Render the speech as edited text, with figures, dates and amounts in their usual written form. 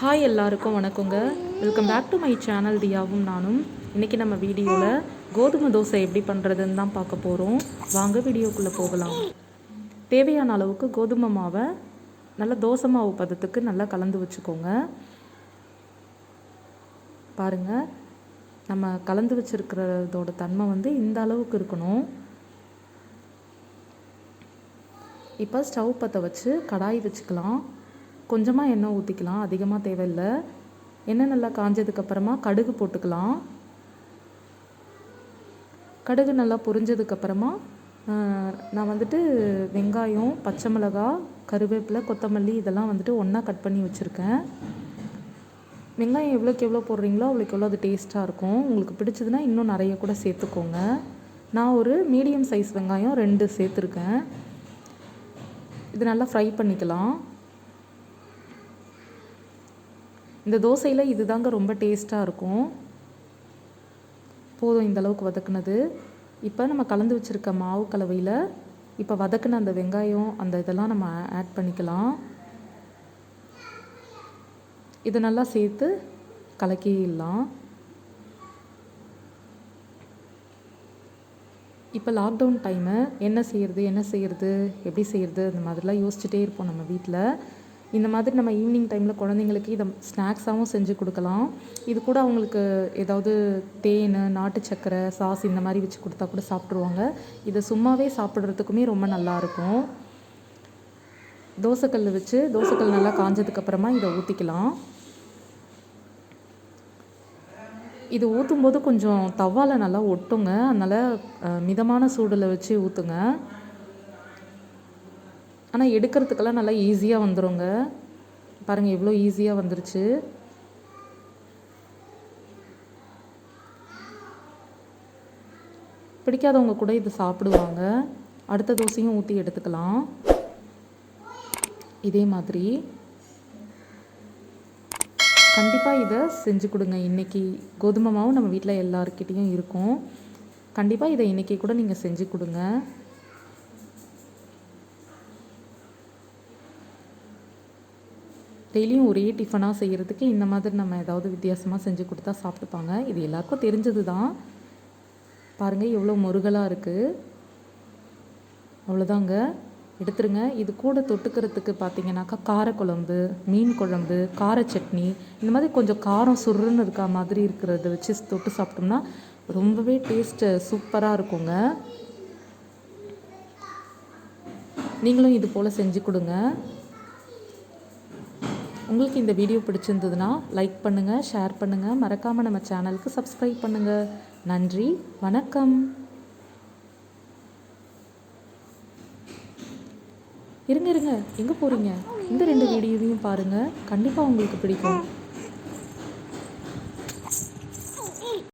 Hi எல்லாருக்கும் வணக்கங்க. Welcome back to my channel தியாவும் நானும். இன்றைக்கி நம்ம வீடியோவில் கோதுமை தோசை எப்படி பண்ணுறதுன்னு தான் பார்க்க போகிறோம். வாங்க வீடியோக்குள்ளே போகலாம். தேவையான அளவுக்கு கோதுமை மாவை நல்லா தோசை மாவு பதத்துக்கு நல்லா கலந்து வச்சுக்கோங்க. பாருங்கள், நம்ம கலந்து வச்சுருக்கிறதோட தன்மை இந்த அளவுக்கு இருக்கணும். இப்போ ஸ்டவ் பற்ற வச்சு கடாய் வச்சுக்கலாம். கொஞ்சமாக எண்ணெய் ஊற்றிக்கலாம், அதிகமாக தேவையில்லை. எண்ணெய் நல்லா காஞ்சதுக்கப்புறமா கடுகு போட்டுக்கலாம். கடுகு நல்லா பொரிஞ்சதுக்கப்புறமா நான் வெங்காயம், பச்சை மிளகாய், கருவேப்பிலை, கொத்தமல்லி இதெல்லாம் ஒன்றா கட் பண்ணி வச்சுருக்கேன். வெங்காயம் எவ்வளோக்கு எவ்வளோ போடுறீங்களோ அவ்வளோக்கு எவ்வளோ அது டேஸ்ட்டாக இருக்கும். உங்களுக்கு பிடிச்சதுன்னா இன்னும் நிறைய கூட சேர்த்துக்கோங்க. நான் ஒரு மீடியம் சைஸ் வெங்காயம் 2 சேர்த்துருக்கேன். இது நல்லா ஃப்ரை பண்ணிக்கலாம். இந்த தோசையில் இது தாங்க ரொம்ப டேஸ்ட்டாக இருக்கும். போதும் இந்தளவுக்கு வதக்குனது. இப்போ நம்ம கலந்து வச்சுருக்க மாவு கலவையில் இப்போ வதக்குன அந்த வெங்காயம் அந்த இதெல்லாம் நம்ம ஆட் பண்ணிக்கலாம். இதை நல்லா சேர்த்து கலக்கிடலாம். இப்போ லாக்டவுன் டைமு, என்ன செய்கிறது எப்படி செய்கிறது அந்த மாதிரிலாம் யோசிச்சுட்டே இருப்போம் நம்ம வீட்டில். இந்த மாதிரி நம்ம ஈவினிங் டைமில் குழந்தைங்களுக்கு இதை ஸ்நாக்ஸாகவும் செஞ்சு கொடுக்கலாம். இது கூட அவங்களுக்கு ஏதாவது தேன், நாட்டு சக்கரை, சாஸ் இந்த மாதிரி வச்சு கொடுத்தா கூட சாப்பிட்ருவாங்க. இதை சும்மாவே சாப்பிட்றதுக்குமே ரொம்ப நல்லாயிருக்கும். தோசைக்கல் வச்சு தோசைக்கல் நல்லா காஞ்சதுக்கப்புறமா இதை ஊற்றிக்கலாம். இது ஊற்றும்போது கொஞ்சம் தவாவில் நல்லா ஒட்டுங்க. அதனால் மிதமான சூடில் வச்சு ஊற்றுங்க. ஆனால் எடுக்கிறதுக்கெல்லாம் நல்லா ஈஸியாக வந்துடுங்க. பாருங்கள் எவ்வளோ ஈஸியாக வந்துருச்சு. பிடிக்காதவங்க கூட இது சாப்பிடுவாங்க. அடுத்த தோசையும் ஊற்றி எடுத்துக்கலாம். இதே மாதிரி கண்டிப்பாக இதை செஞ்சு கொடுங்க. இன்றைக்கி கோதுமை மாவு நம்ம வீட்டில் எல்லாருக்கிட்டேயும் இருக்கும். கண்டிப்பாக இதை இன்றைக்கி கூட நீங்கள் செஞ்சு கொடுங்க. டெய்லியும் ஒரே டிஃபனாக செய்கிறதுக்கு இந்த மாதிரி நம்ம ஏதாவது வித்தியாசமாக செஞ்சு கொடுத்தா சாப்பிட்டுப்பாங்க. இது எல்லாருக்கும் தெரிஞ்சது தான். பாருங்கள் எவ்வளோ முருகலாக இருக்குது. அவ்வளோதாங்க, எடுத்துருங்க. இது கூட தொட்டுக்கிறதுக்கு பார்த்தீங்கன்னாக்கா காரக்குழம்பு, மீன் குழம்பு, கார சட்னி இந்த மாதிரி கொஞ்சம் காரம் சுருன்னு இருக்கா மாதிரி இருக்கிறத வச்சு தொட்டு சாப்பிட்டோம்னா ரொம்பவே டேஸ்ட்டு சூப்பராக இருக்குங்க. நீங்களும் இது போல் செஞ்சு கொடுங்க. உங்களுக்கு இந்த வீடியோ பிடிச்சிருந்ததுன்னா லைக் பண்ணுங்கள், ஷேர் பண்ணுங்கள், மறக்காமல் நம்ம சேனலுக்கு சப்ஸ்கிரைப் பண்ணுங்கள். நன்றி, வணக்கம். இருங்க எங்கே போகிறீங்க? இந்த 2 வீடியோவையும் பாருங்கள், கண்டிப்பாக உங்களுக்கு பிடிக்கும்.